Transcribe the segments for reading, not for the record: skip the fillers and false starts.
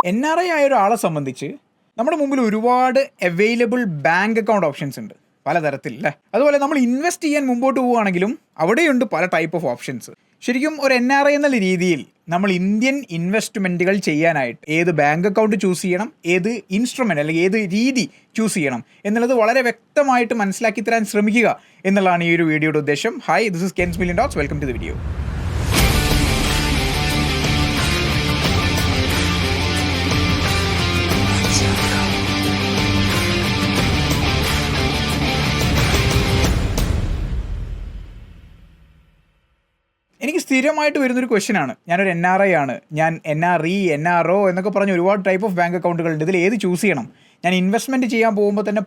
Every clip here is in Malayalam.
NRI ആയ ഒരാളെ സംബന്ധിച്ച് നമ്മുടെ മുമ്പിൽ ഒരുപാട് അവൈലബിൾ ബാങ്ക് അക്കൗണ്ട് ഓപ്ഷൻസ് ഉണ്ട് പലതരത്തിൽ അല്ലേ. അതുപോലെ നമ്മൾ ഇൻവെസ്റ്റ് ചെയ്യാൻ മുമ്പോട്ട് പോവുകയാണെങ്കിലും അവിടെയുണ്ട് പല ടൈപ്പ് ഓഫ് ഓപ്ഷൻസ്. ശരിക്കും ഒരു NRI എന്നുള്ള രീതിയിൽ നമ്മൾ ഇന്ത്യൻ ഇൻവെസ്റ്റ്മെൻറ്റുകൾ ചെയ്യാനായിട്ട് ഏത് ബാങ്ക് അക്കൗണ്ട് ചൂസ് ചെയ്യണം, ഏത് ഇൻസ്ട്രുമെൻ്റ് അല്ലെങ്കിൽ ഏത് രീതി ചൂസ് ചെയ്യണം എന്നുള്ളത് വളരെ വ്യക്തമായിട്ട് മനസ്സിലാക്കി തരാൻ ശ്രമിക്കുക എന്നുള്ളതാണ് ഈ ഒരു വീഡിയോയുടെ ഉദ്ദേശം. Hi, this is Ken's million dots. Welcome to the video. എനിക്ക് സ്ഥിരമായിട്ട് വരുന്നൊരു ക്വസ്റ്റ്യനാണ്, ഞാനൊരു NRI ആണ്, ഞാൻ NRE NRO എന്നൊക്കെ പറഞ്ഞ് ഒരുപാട് ടൈപ്പ് ഓഫ് ബാങ്ക് അക്കൗണ്ടുകളുണ്ട്, ഇതിൽ ഏത് ചൂസ് ചെയ്യണം? ഞാൻ ഇൻവെസ്റ്റ്മെൻറ്റ് ചെയ്യാൻ പോകുമ്പോൾ തന്നെ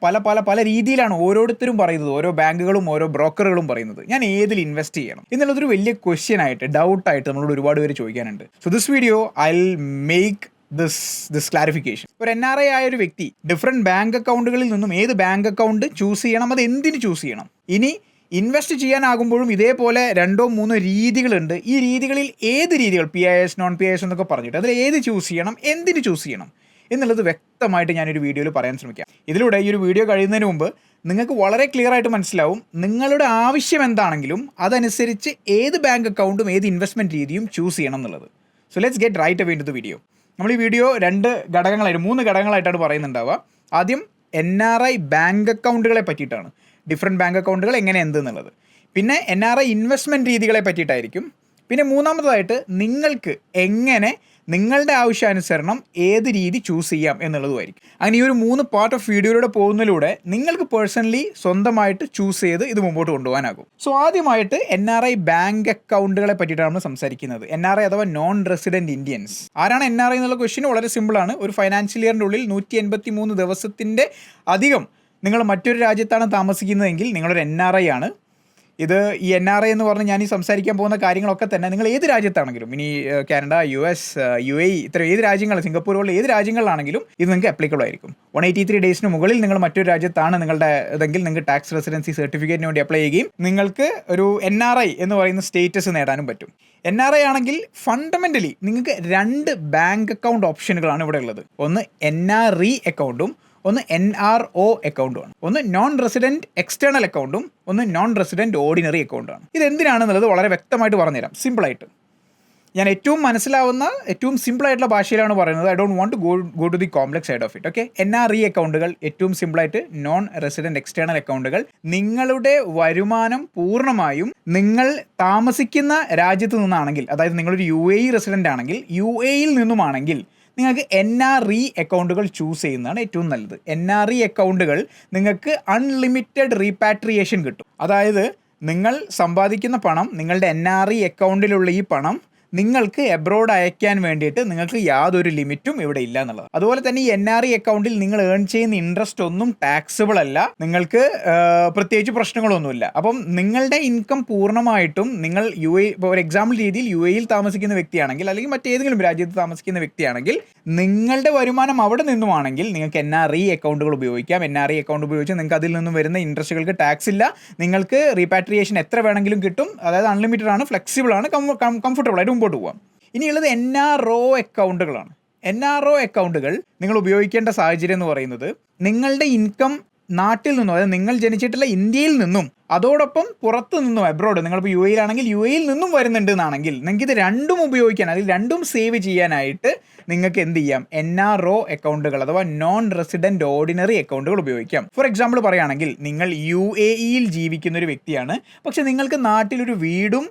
പല രീതിയിലാണ് ഓരോരുത്തരും പറയുന്നത്, ഓരോ ബാങ്കുകളും ഓരോ ബ്രോക്കറുകളും പറയുന്നത്. ഞാൻ ഏതിൽ ഇൻവെസ്റ്റ് ചെയ്യണം എന്നുള്ളതൊരു വലിയ ക്വസ്റ്റ്യൻ ആയിട്ട്, ഡൗട്ടായിട്ട് നമ്മളോട് ഒരുപാട് പേര് ചോദിക്കാനുണ്ട്. So this video I will make this clarification. ഒരു NRI ആയ ഒരു വ്യക്തി ഡിഫറെൻറ്റ് ബാങ്ക് അക്കൗണ്ടുകളിൽ നിന്നും ഏത് ബാങ്ക് അക്കൗണ്ട് ചൂസ് ചെയ്യണം, അത് എന്തിന് ചൂസ് ചെയ്യണം? ഇനി ഇൻവെസ്റ്റ് ചെയ്യാനാകുമ്പോഴും ഇതേപോലെ 2-3 രീതികളുണ്ട്. ഈ രീതികളിൽ ഏത് രീതികൾ, PIS നോൺ PIS എന്നൊക്കെ പറഞ്ഞിട്ട് അതിൽ ഏത് ചൂസ് ചെയ്യണം, എന്തിന് ചൂസ് ചെയ്യണം എന്നുള്ളത് വ്യക്തമായിട്ട് ഞാനൊരു വീഡിയോയിൽ പറയാൻ ശ്രമിക്കാം. ഇതിലൂടെ ഈ ഒരു വീഡിയോ കഴിയുന്നതിന് മുമ്പ് നിങ്ങൾക്ക് വളരെ ക്ലിയർ ആയിട്ട് മനസ്സിലാവും നിങ്ങളുടെ ആവശ്യം എന്താണെങ്കിലും അതനുസരിച്ച് ഏത് ബാങ്ക് അക്കൗണ്ടും ഏത് ഇൻവെസ്റ്റ്മെൻറ്റ് രീതിയും ചൂസ് ചെയ്യണം എന്നുള്ളത്. So let's get right away into the video. നമ്മൾ ഈ വീഡിയോ 3 ഘടകങ്ങളായിട്ടാണ് പറയുന്നുണ്ടാവുക. ആദ്യം NRI ബാങ്ക് അക്കൗണ്ടുകളെ പറ്റിയിട്ടാണ്, ഡിഫറെൻറ്റ് ബാങ്ക് അക്കൗണ്ടുകൾ എങ്ങനെ എന്തെന്നുള്ളത്. പിന്നെ NRI ഇൻവെസ്റ്റ്മെൻറ്റ് രീതികളെ പറ്റിയിട്ടായിരിക്കും. പിന്നെ മൂന്നാമതായിട്ട് നിങ്ങൾക്ക് എങ്ങനെ നിങ്ങളുടെ ആവശ്യാനുസരണം ഏത് രീതി ചൂസ് ചെയ്യാം എന്നുള്ളതുമായിരിക്കും. അങ്ങനെ ഈ ഒരു 3 പാർട്ട് ഓഫ് വീഡിയോയിലൂടെ പോകുന്നതിലൂടെ നിങ്ങൾക്ക് പേഴ്സണലി സ്വന്തമായിട്ട് ചൂസ് ചെയ്ത് ഇത് മുമ്പോട്ട് കൊണ്ടുപോകാനാകും. സോ ആദ്യമായിട്ട് NRI ബാങ്ക് അക്കൗണ്ടുകളെ പറ്റിയിട്ടാണ് നമ്മൾ സംസാരിക്കുന്നത്. NRI അഥവാ നോൺ റെസിഡൻറ്റ് ഇന്ത്യൻസ്. ആരാണ് NRI എന്നുള്ള ക്വസ്റ്റ്യൻ വളരെ സിമ്പിളാണ്. ഒരു ഫൈനാൻഷ്യൽ ഇയറിൻ്റെ ഉള്ളിൽ 183 ദിവസത്തിൻ്റെ അധികം നിങ്ങൾ മറ്റൊരു രാജ്യത്താണ് താമസിക്കുന്നതെങ്കിൽ നിങ്ങളൊരു NRI ആണ്. ഇത് ഈ NRI എന്ന് പറഞ്ഞ് ഞാൻ ഈ സംസാരിക്കാൻ പോകുന്ന കാര്യങ്ങളൊക്കെ തന്നെ നിങ്ങൾ ഏത് രാജ്യത്താണെങ്കിലും, ഇനി കാനഡ, US, UAE, ഇത്ര ഏത് രാജ്യങ്ങൾ, സിംഗപ്പൂർ പോലുള്ള ഏത് രാജ്യങ്ങളിലാണെങ്കിലും ഇത് നിങ്ങൾക്ക് അപ്ലിക്കബിൾ ആയിരിക്കും. 183 ഡേയ്സിന് മുകളിൽ നിങ്ങൾ മറ്റൊരു രാജ്യത്താണ് നിങ്ങളുടെ ഇതെങ്കിൽ നിങ്ങൾക്ക് ടാക്സ് റെസിഡൻസി സർട്ടിഫിക്കറ്റിന് വേണ്ടി അപ്ലൈ ചെയ്യുകയും നിങ്ങൾക്ക് ഒരു NRI എന്ന് പറയുന്ന സ്റ്റേറ്റസ് നേടാനും പറ്റും. NRI ആണെങ്കിൽ ഫണ്ടമെൻ്റലി നിങ്ങൾക്ക് 2 ബാങ്ക് അക്കൗണ്ട് ഓപ്ഷനുകളാണ് ഇവിടെ ഉള്ളത്. ഒന്ന് NRE അക്കൗണ്ടും ഒന്ന് NRO അക്കൗണ്ടുമാണ്. ഒന്ന് നോൺ റെസിഡൻറ്റ് എക്സ്റ്റേണൽ അക്കൗണ്ടും ഒന്ന് നോൺ റെസിഡൻറ്റ് ഓർഡിനറി അക്കൗണ്ടാണ്. ഇത് എന്തിനാണെന്നുള്ളത് വളരെ വ്യക്തമായിട്ട് പറഞ്ഞുതരാം, സിമ്പിളായിട്ട്. ഞാൻ ഏറ്റവും മനസ്സിലാവുന്ന ഏറ്റവും സിമ്പിളായിട്ടുള്ള ഭാഷയിലാണ് പറയുന്നത്. I don't want to go to the complex side of it. Okay, NRE അക്കൗണ്ടുകൾ ഏറ്റവും സിമ്പിളായിട്ട് നോൺ റെസിഡൻറ്റ് എക്സ്റ്റേണൽ അക്കൗണ്ടുകൾ നിങ്ങളുടെ വരുമാനം പൂർണ്ണമായും നിങ്ങൾ താമസിക്കുന്ന രാജ്യത്ത് നിന്നാണെങ്കിൽ, അതായത് നിങ്ങളൊരു UAE റെസിഡൻ്റ് ആണെങ്കിൽ UAEയിൽ നിന്നുമാണെങ്കിൽ നിങ്ങൾക്ക് NRE അക്കൗണ്ടുകൾ ചൂസ് ചെയ്യുന്നതാണ് ഏറ്റവും നല്ലത്. NRE അക്കൗണ്ടുകൾ നിങ്ങൾക്ക് അൺലിമിറ്റഡ് റീപാട്രിയേഷൻ കിട്ടും. അതായത് നിങ്ങൾ സമ്പാദിക്കുന്ന പണം, നിങ്ങളുടെ NRE അക്കൗണ്ടിലുള്ള ഈ പണം നിങ്ങൾക്ക് എബ്രോഡ് അയക്കാൻ വേണ്ടിയിട്ട് നിങ്ങൾക്ക് യാതൊരു ലിമിറ്റും ഇവിടെ ഇല്ല എന്നുള്ളത്. അതുപോലെ തന്നെ ഈ NRE അക്കൗണ്ടിൽ നിങ്ങൾ ഏൺ ചെയ്യുന്ന ഇൻട്രസ്റ്റ് ഒന്നും ടാക്സബിൾ അല്ല, നിങ്ങൾക്ക് പ്രത്യേകിച്ച് പ്രശ്നങ്ങളൊന്നുമില്ല. അപ്പം നിങ്ങളുടെ ഇൻകം പൂർണ്ണമായിട്ടും നിങ്ങൾ ഇപ്പോൾ ഒരു എക്സാമ്പിൾ രീതിയിൽ UAEയിൽ താമസിക്കുന്ന വ്യക്തിയാണെങ്കിൽ അല്ലെങ്കിൽ മറ്റേതെങ്കിലും രാജ്യത്ത് താമസിക്കുന്ന വ്യക്തിയാണെങ്കിൽ നിങ്ങളുടെ വരുമാനം അവിടെ നിന്നുമാണെങ്കിൽ നിങ്ങൾക്ക് NRE അക്കൗണ്ടുകൾ ഉപയോഗിക്കാം. NRE അക്കൗണ്ട് ഉപയോഗിച്ച് നിങ്ങൾക്ക് അതിൽ നിന്നും വരുന്ന ഇൻട്രസ്റ്റുകൾക്ക് ടാക്സ് ഇല്ല, നിങ്ങൾക്ക് റീപാട്രിയേഷൻ എത്ര വേണമെങ്കിലും കിട്ടും. അതായത് അൺലിമിറ്റഡ് ആണ്, ഫ്ലെക്സിബിൾ ആണ്, കംഫർട്ടബിൾ ആയിട്ട് മുമ്പോട്ട് പോകാം. ഇനിയുള്ളത് NRO അക്കൗണ്ടുകളാണ്. NRO അക്കൗണ്ടുകൾ നിങ്ങൾ ഉപയോഗിക്കേണ്ട സാഹചര്യം എന്ന് പറയുന്നത് നിങ്ങളുടെ ഇൻകം നാട്ടിൽ നിന്നും, അതായത് നിങ്ങൾ ജനിച്ചിട്ടുള്ള ഇന്ത്യയിൽ നിന്നും അതോടൊപ്പം പുറത്ത് നിന്നും എബ്രോഡ്, നിങ്ങളിപ്പോൾ UAEയിൽ ആണെങ്കിൽ UAEയിൽ നിന്നും വരുന്നുണ്ട് എന്നാണെങ്കിൽ നിങ്ങൾക്ക് ഇത് രണ്ടും ഉപയോഗിക്കാൻ, അതിൽ രണ്ടും സേവ് ചെയ്യാനായിട്ട് നിങ്ങൾക്ക് എന്ത് ചെയ്യാം? NRO അക്കൗണ്ടുകൾ അഥവാ നോൺ റെസിഡൻറ്റ് ഓർഡിനറി അക്കൗണ്ടുകൾ ഉപയോഗിക്കാം. ഫോർ എക്സാമ്പിൾ പറയുകയാണെങ്കിൽ നിങ്ങൾ UAEയിൽ ജീവിക്കുന്ന ഒരു വ്യക്തിയാണ്, പക്ഷെ നിങ്ങൾക്ക് നാട്ടിലൊരു വീടും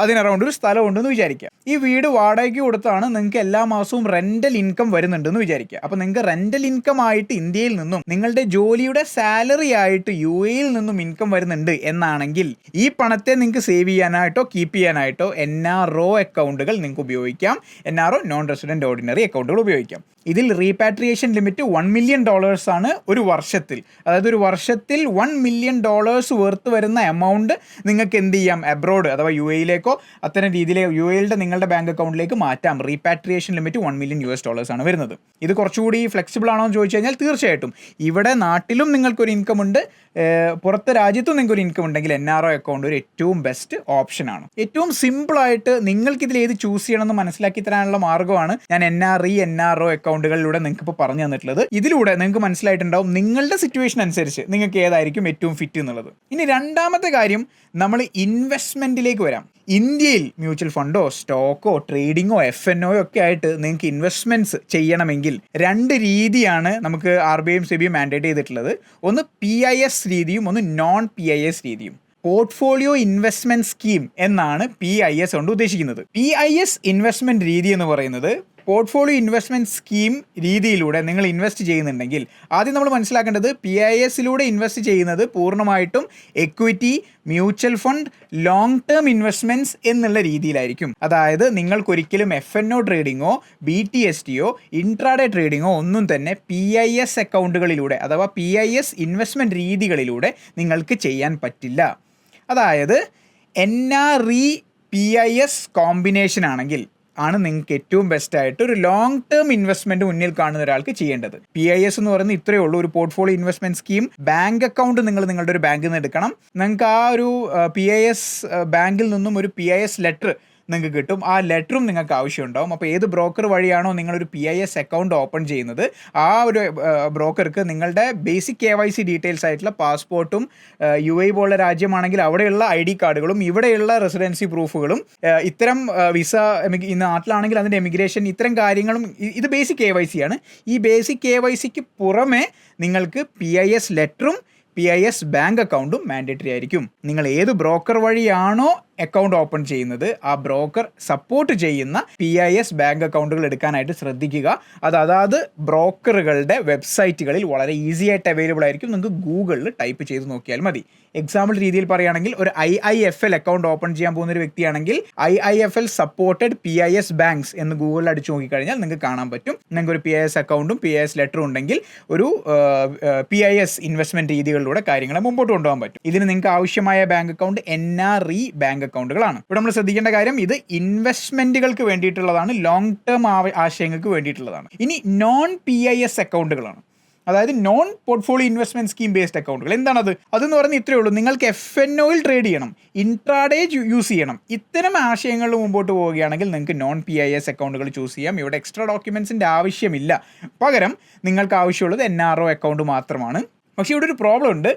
അതിനറൗണ്ട് ഒരു സ്ഥലം ഉണ്ടെന്ന് വിചാരിക്കുക. ഈ വീട് വാടകയ്ക്ക് കൊടുത്താണ് നിങ്ങൾക്ക് എല്ലാ മാസവും റെൻ്റൽ ഇൻകം വരുന്നുണ്ടെന്ന് വിചാരിക്കുക. അപ്പോൾ നിങ്ങൾക്ക് റെൻ്റൽ ഇൻകം ആയിട്ട് ഇന്ത്യയിൽ നിന്നും നിങ്ങളുടെ ജോലിയുടെ സാലറി ആയിട്ട് UAEയിൽ നിന്നും ഇൻകം വരുന്നുണ്ട് എന്നാണെങ്കിൽ ഈ പണത്തെ നിങ്ങൾക്ക് സേവ് ചെയ്യാനായിട്ടോ കീപ്പ് ചെയ്യാനായിട്ടോ NRO അക്കൗണ്ടുകൾ നിങ്ങൾക്ക് ഉപയോഗിക്കാം. NRO നോൺ റെസിഡൻറ്റ് ഓർഡിനറി അക്കൗണ്ടുകൾ ഉപയോഗിക്കാം. ഇതിൽ റീപാട്രിയേഷൻ ലിമിറ്റ് $1 million ആണ് ഒരു വർഷത്തിൽ. അതായത് ഒരു വർഷത്തിൽ $1 million വർത്ത് വരുന്ന എമൗണ്ട് നിങ്ങൾക്ക് എന്ത് ചെയ്യാം? എബ്രോഡ് അഥവാ UAEയിലേക്കോ അത്തരം രീതിയിലെ UAEയുടെ നിങ്ങളുടെ ബാങ്ക് അക്കൗണ്ടിലേക്ക് മാറ്റാം. റീപാട്രിയേഷൻ ലിമിറ്റ് $1 million ആണ് വരുന്നത്. ഇത് കുറച്ചുകൂടി ഫ്ലെക്സിബിൾ ആണോ എന്ന് ചോദിച്ചു കഴിഞ്ഞാൽ തീർച്ചയായിട്ടും ഇവിടെ നാട്ടിലും നിങ്ങൾക്കൊരു ഇൻകം ഉണ്ട്, പുറത്തെ രാജ്യത്തും നിങ്ങൾക്ക് ഇൻകം ഉണ്ടെങ്കിൽ NRO അക്കൗണ്ട് ഒരു ഏറ്റവും ബെസ്റ്റ് ഓപ്ഷനാണ്. ഏറ്റവും സിമ്പിളായിട്ട് നിങ്ങൾക്ക് ഇതിൽ ഏത് ചൂസ് ചെയ്യണമെന്ന് മനസ്സിലാക്കി തരാനുള്ള മാർഗ്ഗമാണ് ഞാൻ NRE NRO അക്കൗണ്ടുകളിലൂടെ നിങ്ങൾക്ക് ഇപ്പോൾ പറഞ്ഞു തന്നിട്ടുള്ളത്. ഇതിലൂടെ നിങ്ങൾക്ക് മനസ്സിലായിട്ടുണ്ടാവും നിങ്ങളുടെ സിറ്റുവേഷൻ അനുസരിച്ച് നിങ്ങൾക്ക് ഏതായിരിക്കും ഏറ്റവും ഫിറ്റ് എന്നുള്ളത്. ഇനി രണ്ടാമത്തെ കാര്യം, നമ്മൾ ഇൻവെസ്റ്റ്മെൻറ്റിലേക്ക് വരാം. ഇന്ത്യയിൽ മ്യൂച്വൽ ഫണ്ടോ സ്റ്റോക്കോ ട്രേഡിങ്ങോ FNO ഒക്കെ ആയിട്ട് നിങ്ങൾക്ക് ഇൻവെസ്റ്റ്മെൻറ്റ്സ് ചെയ്യണമെങ്കിൽ 2 രീതിയാണ് നമുക്ക് RBIയും SEBIയും മാൻഡേറ്റ് ചെയ്തിട്ടുള്ളത്. ഒന്ന് PIS രീതിയും ഒന്ന് നോൺ PIS രീതിയും. പോർട്ട്ഫോളിയോ ഇൻവെസ്റ്റ്മെൻറ്റ് സ്കീം എന്നാണ് PIS കൊണ്ട് ഉദ്ദേശിക്കുന്നത്. PIS ഇൻവെസ്റ്റ്മെൻറ്റ് രീതി എന്ന് പറയുന്നത് പോർട്ട്ഫോളിയോ ഇൻവെസ്റ്റ്മെൻറ്റ് സ്കീം രീതിയിലൂടെ നിങ്ങൾ ഇൻവെസ്റ്റ് ചെയ്യുന്നുണ്ടെങ്കിൽ ആദ്യം നമ്മൾ മനസ്സിലാക്കേണ്ടത് PISലൂടെ ഇൻവെസ്റ്റ് ചെയ്യുന്നത് പൂർണ്ണമായിട്ടും equity, mutual fund, long term investments എന്നുള്ള രീതിയിലായിരിക്കും. അതായത് നിങ്ങൾക്കൊരിക്കലും FNO ട്രേഡിങ്ങോ BTSTയോ ഇൻട്രാഡേ ട്രേഡിങ്ങോ ഒന്നും തന്നെ PIS അക്കൗണ്ടുകളിലൂടെ അഥവാ PIS ഇൻവെസ്റ്റ്മെൻറ്റ് രീതികളിലൂടെ നിങ്ങൾക്ക് ചെയ്യാൻ പറ്റില്ല. അതായത് NRE PIS കോമ്പിനേഷൻ ആണെങ്കിൽ ആണ് നിങ്ങൾക്ക് ഏറ്റവും ബെസ്റ്റായിട്ട് ഒരു ലോങ് ടേം ഇൻവെസ്റ്റ്മെൻറ്റ് മുന്നിൽ കാണുന്ന ഒരാൾക്ക് ചെയ്യേണ്ടത്. PIS എന്ന് പറയുന്നത് ഇത്രയേ ഉള്ളൂ, ഒരു portfolio investment scheme. Bank account നിങ്ങൾ നിങ്ങളുടെ ഒരു ബാങ്കിൽ നിന്ന് എടുക്കണം. നിങ്ങൾക്ക് ആ ഒരു PIS ബാങ്കിൽ നിന്നും ഒരു PIS ലെറ്റർ നിങ്ങൾക്ക് കിട്ടും. ആ ലെറ്ററും നിങ്ങൾക്ക് ആവശ്യമുണ്ടാവും. അപ്പോൾ ഏത് ബ്രോക്കർ വഴിയാണോ നിങ്ങളൊരു PIS അക്കൗണ്ട് ഓപ്പൺ ചെയ്യുന്നത് ആ ഒരു ബ്രോക്കർക്ക് നിങ്ങളുടെ ബേസിക് KYC ഡീറ്റെയിൽസ് ആയിട്ടുള്ള പാസ്പോർട്ടും, UAE പോലുള്ള രാജ്യമാണെങ്കിൽ അവിടെയുള്ള ID കാർഡുകളും ഇവിടെയുള്ള റെസിഡൻസി പ്രൂഫുകളും, ഇത്തരം വിസ ഇന്ന് നാട്ടിലാണെങ്കിൽ അതിൻ്റെ എമിഗ്രേഷൻ, ഇത്തരം കാര്യങ്ങളും ഇത് ബേസിക് KYC ആണ്. ഈ ബേസിക് KYCക്ക് പുറമെ നിങ്ങൾക്ക് PIS ലെറ്ററും PIS ബാങ്ക് അക്കൗണ്ടും മാൻഡേറ്ററി ആയിരിക്കും. നിങ്ങൾ ഏത് ബ്രോക്കർ വഴിയാണോ അക്കൗണ്ട് ഓപ്പൺ ചെയ്യുന്നത് ആ ബ്രോക്കർ സപ്പോർട്ട് ചെയ്യുന്ന PIS ബാങ്ക് അക്കൗണ്ടുകൾ എടുക്കാനായിട്ട് ശ്രദ്ധിക്കുക. അതാത് ബ്രോക്കറുകളുടെ വെബ്സൈറ്റുകളിൽ വളരെ ഈസി ആയിട്ട് അവൈലബിൾ ആയിരിക്കും. നിങ്ങൾക്ക് ഗൂഗിളിൽ ടൈപ്പ് ചെയ്ത് നോക്കിയാൽ മതി. എക്സാമ്പിൾ രീതിയിൽ പറയുകയാണെങ്കിൽ ഒരു IIFL അക്കൗണ്ട് ഓപ്പൺ ചെയ്യാൻ പോകുന്ന ഒരു വ്യക്തിയാണെങ്കിൽ IIFL സപ്പോർട്ടഡ് PIS ബാങ്ക്സ് എന്ന് ഗൂഗിളിൽ അടിച്ചു നോക്കിക്കഴിഞ്ഞാൽ നിങ്ങൾക്ക് കാണാൻ പറ്റും. നിങ്ങൾക്ക് ഒരു PIS അക്കൗണ്ടും PIS ലെറ്ററും ഉണ്ടെങ്കിൽ ഒരു PIS ഇൻവെസ്റ്റ്മെൻറ്റ് രീതികളിലൂടെ കാര്യങ്ങളെ മുമ്പോട്ട് കൊണ്ടുപോകാൻ പറ്റും. ഇതിന് നിങ്ങൾക്ക് ആവശ്യമായ ബാങ്ക് അക്കൗണ്ട് NRE ബാങ്ക് അക്കൗണ്ടുകളാണ്. ഇവിടെ നമ്മൾ ശ്രദ്ധിക്കേണ്ട കാര്യം, ഇത് ഇൻവെസ്റ്റ്മെന്റുകൾക്ക് വേണ്ടിയിട്ടുള്ളതാണ്, ലോങ് ടേം ആശയങ്ങൾക്ക് വേണ്ടിയിട്ടുള്ളതാണ്. ഇനി നോൺ PIS അക്കൗണ്ടുകളാണ്, അതായത് non portfolio investment scheme based അക്കൗണ്ടുകൾ. എന്താണത്? അതെന്ന് പറഞ്ഞാൽ ഇത്രയേ ഉള്ളൂ, നിങ്ങൾക്ക് FNOയിൽ ട്രേഡ് ചെയ്യണം, ഇൻട്രാഡേ യൂസ് ചെയ്യണം. ഇത്തരം ആശയങ്ങളിൽ മുമ്പോട്ട് പോവുകയാണെങ്കിൽ നിങ്ങൾക്ക് നോൺ PIS അക്കൗണ്ടുകൾ ചൂസ് ചെയ്യാം. ഇവിടെ എക്സ്ട്രാ ഡോക്യുമെൻസിൻ്റെ ആവശ്യമില്ല. പകരം നിങ്ങൾക്ക് ആവശ്യമുള്ളത് NRO അക്കൗണ്ട് മാത്രമാണ്. പക്ഷേ ഇവിടെ ഒരു പ്രോബ്ലം ഉണ്ട്.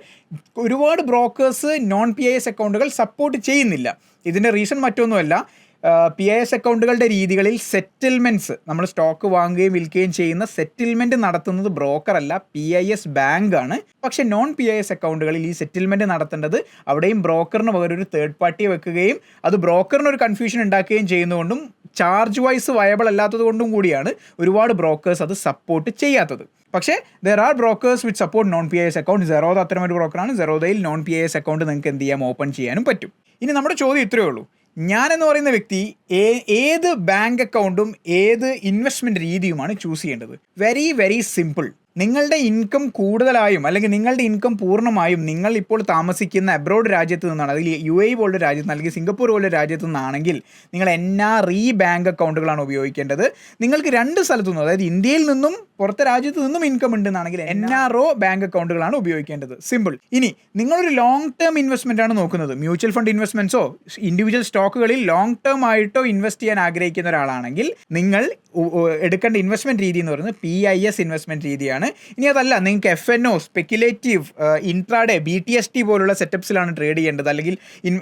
ഒരുപാട് ബ്രോക്കേഴ്സ് നോൺ PIS അക്കൗണ്ടുകൾ സപ്പോർട്ട് ചെയ്യുന്നില്ല. ഇതിൻ്റെ റീസൺ മറ്റൊന്നുമല്ല, PIS അക്കൗണ്ടുകളുടെ രീതികളിൽ സെറ്റിൽമെൻറ്റ്സ്, നമ്മൾ സ്റ്റോക്ക് വാങ്ങുകയും വിൽക്കുകയും ചെയ്യുന്ന സെറ്റിൽമെൻറ്റ് നടത്തുന്നത് ബ്രോക്കറല്ല, PIS ബാങ്കാണ്. പക്ഷേ നോൺ PIS അക്കൗണ്ടുകളിൽ ഈ സെറ്റിൽമെൻറ്റ് നടത്തേണ്ടത് അവിടെയും ബ്രോക്കറിന് പകരം ഒരു തേർഡ് പാർട്ടിയെ വെക്കുകയും അത് ബ്രോക്കറിനൊരു കൺഫ്യൂഷൻ ഉണ്ടാക്കുകയും ചെയ്യുന്നതുകൊണ്ടും ചാർജ് വൈസ് വയബിൾ അല്ലാത്തത് കൊണ്ടും കൂടിയാണ് ഒരുപാട് ബ്രോക്കേഴ്സ് അത് സപ്പോർട്ട് ചെയ്യാത്തത്. പക്ഷേ there are brokers which support non PIS account. Zerodha അത്തരമൊരു ബ്രോക്കറാണ്. സെറോദയിൽ നോൺ PIS അക്കൗണ്ട് നിങ്ങൾക്ക് എന്ത് ചെയ്യാം, ഓപ്പൺ ചെയ്യാനും പറ്റും. ഇനി നമ്മുടെ ചോദ്യം ഇത്രയേ ഉള്ളൂ, ഞാനെന്ന് പറയുന്ന വ്യക്തി ഏത് ബാങ്ക് അക്കൗണ്ടും ഏത് ഇൻവെസ്റ്റ്മെൻറ്റ് രീതിയുമാണ് ചൂസ് ചെയ്യേണ്ടത്? Very very simple. നിങ്ങളുടെ ഇൻകം കൂടുതലായും അല്ലെങ്കിൽ നിങ്ങളുടെ ഇൻകം പൂർണ്ണമായും നിങ്ങൾ ഇപ്പോൾ താമസിക്കുന്ന അബ്രോഡ് രാജ്യത്ത് നിന്നാണ്, അതിൽ UAE പോലുള്ള രാജ്യത്ത് നിന്ന് അല്ലെങ്കിൽ സിംഗപ്പൂർ പോലുള്ള രാജ്യത്ത് നിന്നാണെങ്കിൽ നിങ്ങൾ NRE ബാങ്ക് അക്കൗണ്ടുകളാണ് ഉപയോഗിക്കേണ്ടത്. നിങ്ങൾക്ക് 2 സ്ഥലത്തു നിന്നും, അതായത് ഇന്ത്യയിൽ നിന്നും പുറത്തെ രാജ്യത്ത് നിന്നും ഇൻകം ഉണ്ടെന്നാണെങ്കിൽ NRO ബാങ്ക് അക്കൗണ്ടുകളാണ് ഉപയോഗിക്കേണ്ടത്. സിമ്പിൾ. ഇനി നിങ്ങളൊരു ലോങ് ടേം ഇൻവെസ്റ്റ്മെൻ്റ് ആണ് നോക്കുന്നത്, മ്യൂച്വൽ ഫണ്ട് ഇൻവെസ്റ്റ്മെൻറ്റ്സോ ഇൻഡിവിജ്വൽ സ്റ്റോക്കുകളിൽ ലോങ് ടേം ആയിട്ടോ ഇൻവെസ്റ്റ് ചെയ്യാൻ ആഗ്രഹിക്കുന്ന ഒരാളാണെങ്കിൽ നിങ്ങൾ എടുക്കേണ്ട ഇൻവെസ്റ്റ്മെൻറ്റ് രീതി എന്ന് പറയുന്നത് PIS ഇൻവെസ്റ്റ്മെൻറ്റ് രീതിയാണ്. ഇനി അതല്ല, നിങ്ങൾക്ക് FNO, സ്പെക്കുലേറ്റീവ്, ഇൻട്രാഡേ, BTST പോലുള്ള സെറ്റപ്സിലാണ് ട്രേഡ് ചെയ്യേണ്ടത്, അല്ലെങ്കിൽ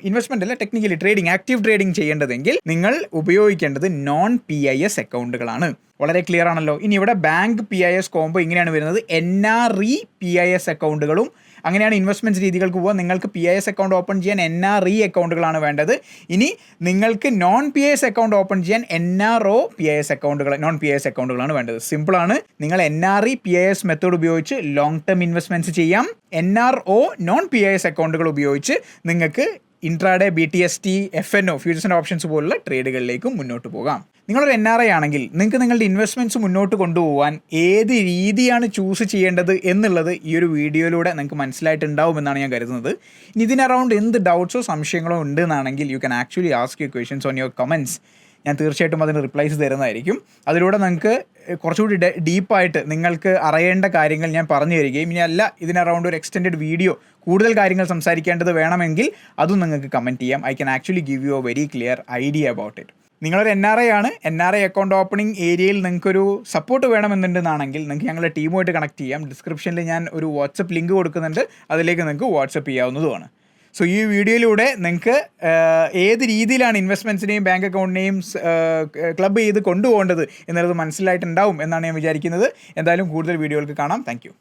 ഇൻവെസ്റ്റ്മെൻ്റ് അല്ല, ടെക്നിക്കലി ട്രേഡിംഗ്, ആക്റ്റീവ് ട്രേഡിംഗ് ചെയ്യേണ്ടതെങ്കിൽ നിങ്ങൾ ഉപയോഗിക്കേണ്ടത് നോൺ PIS അക്കൗണ്ടുകളാണ്. വളരെ ക്ലിയർ ആണല്ലോ. ഇനി ഇവിടെ ബാങ്ക് PIS കോംബോ ഇങ്ങനെയാണ് വരുന്നത്. NRE PIS അക്കൗണ്ടുകളും അങ്ങനെയാണ് ഇൻവെസ്റ്റ്മെൻറ്റ് രീതികൾക്ക് പോവുക. നിങ്ങൾക്ക് PIS അക്കൗണ്ട് ഓപ്പൺ ചെയ്യാൻ NRE അക്കൗണ്ടുകളാണ് വേണ്ടത്. ഇനി നിങ്ങൾക്ക് നോൺ PIS അക്കൗണ്ട് ഓപ്പൺ ചെയ്യാൻ NRO നോൺ PIS അക്കൗണ്ടുകളാണ് വേണ്ടത്. സിമ്പിളാണ്. നിങ്ങൾ NRE PIS മെത്തേഡ് ഉപയോഗിച്ച് ലോങ് ടേം ഇൻവെസ്റ്റ്മെൻറ്റ്സ് ചെയ്യാം. NRO നോൺ PIS അക്കൗണ്ടുകൾ ഉപയോഗിച്ച് നിങ്ങൾക്ക് intraday, BTST, FNO, futures and options പോലുള്ള ട്രേഡുകളിലേക്കും മുന്നോട്ട് പോകാം. നിങ്ങളൊരു NRI ആണെങ്കിൽ നിങ്ങൾക്ക് നിങ്ങളുടെ ഇൻവെസ്റ്റ്മെൻറ്റ്സ് മുന്നോട്ട് കൊണ്ടുപോകാൻ ഏത് രീതിയാണ് ചൂസ് ചെയ്യേണ്ടത് എന്നുള്ളത് ഈ ഒരു വീഡിയോയിലൂടെ നിങ്ങൾക്ക് മനസ്സിലായിട്ടുണ്ടാവുമെന്നാണ് ഞാൻ കരുതുന്നത്. ഇനി ഇതിന് അറൗണ്ട് എന്ത് ഡൗട്ട്സോ സംശയങ്ങളോ ഉണ്ടെന്നാണെങ്കിൽ you can actually ask your questions on your comments. ഞാൻ തീർച്ചയായിട്ടും അതിന് റിപ്ലൈസ് തരുന്നതായിരിക്കും. അതിലൂടെ നിങ്ങൾക്ക് കുറച്ചുകൂടി ഡീപ്പായിട്ട് നിങ്ങൾക്ക് അറിയേണ്ട കാര്യങ്ങൾ ഞാൻ പറഞ്ഞു തരികയും ഇനി അല്ല ഇതിന് അറൗണ്ട് ഒരു എക്സ്റ്റെൻഡഡ് വീഡിയോ കൂടുതൽ കാര്യങ്ങൾ സംസാരിക്കേണ്ടത് വേണമെങ്കിൽ അതും നിങ്ങൾക്ക് കമൻറ്റ് ചെയ്യാം. I can actually give you A very clear idea about it. നിങ്ങളൊരു NRI ആണ്, NRI അക്കൗണ്ട് ഓപ്പണിംഗ് ഏരിയയിൽ നിങ്ങൾക്കൊരു സപ്പോർട്ട് വേണമെന്നുണ്ടെന്നാണെങ്കിൽ നിങ്ങൾക്ക് ഞങ്ങളുടെ ടീമുമായിട്ട് കണക്ട് ചെയ്യാം. ഡിസ്ക്രിപ്ഷനിൽ ഞാൻ ഒരു വാട്സപ്പ് ലിങ്ക് കൊടുക്കുന്നുണ്ട്, അതിലേക്ക് നിങ്ങൾക്ക് വാട്സപ്പ് ചെയ്യാവുന്നതുമാണ്. സോ ഈ വീഡിയോയിലൂടെ നിങ്ങൾക്ക് ഏത് രീതിയിലാണ് ഇൻവെസ്റ്റ്മെൻറ്റ്സിനെയും ബാങ്ക് അക്കൗണ്ടിനെയും ക്ലബ് ചെയ്ത് കൊണ്ടുപോകേണ്ടത് എന്നുള്ളത് മനസ്സിലായിട്ടുണ്ടാവും എന്നാണ് ഞാൻ വിചാരിക്കുന്നത്. എന്തായാലും കൂടുതൽ വീഡിയോകൾക്ക് കാണാം. താങ്ക്